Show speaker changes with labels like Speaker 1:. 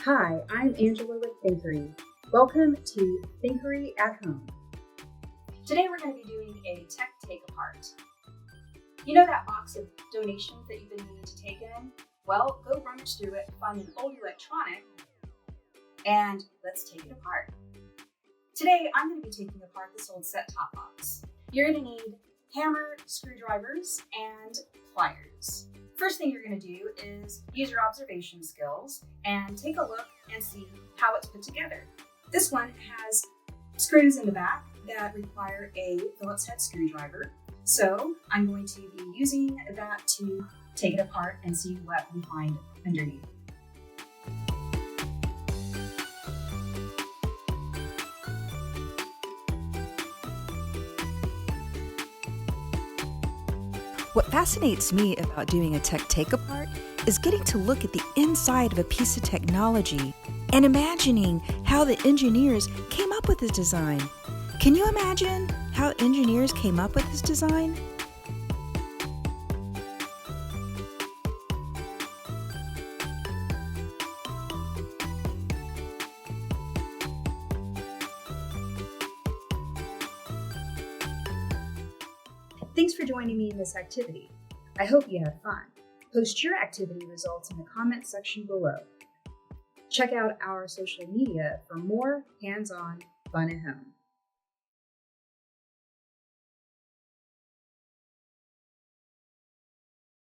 Speaker 1: Hi, I'm Angela with Thinkery. Welcome to Thinkery at Home.
Speaker 2: Today we're going to be doing a tech take apart. You know that box of donations that you've been meaning to take in? Well, go rummage through it, find an old electronic, and let's take it apart. Today I'm going to be taking apart this old set-top box. You're going to need hammer, screwdrivers, and pliers. First thing you're going to do is use your observation skills and take a look and see how it's put together. This one has screws in the back that require a Phillips head screwdriver. So I'm going to be using that to take it apart and see what we find underneath.
Speaker 3: What fascinates me about doing a tech take-apart is getting to look at the inside of a piece of technology and imagining how the engineers came up with this design. Can you imagine how engineers came up with this design?
Speaker 1: Thanks for joining me in this activity. I hope you had fun. Post your activity results in the comment section below. Check out our social media for more hands-on fun at home.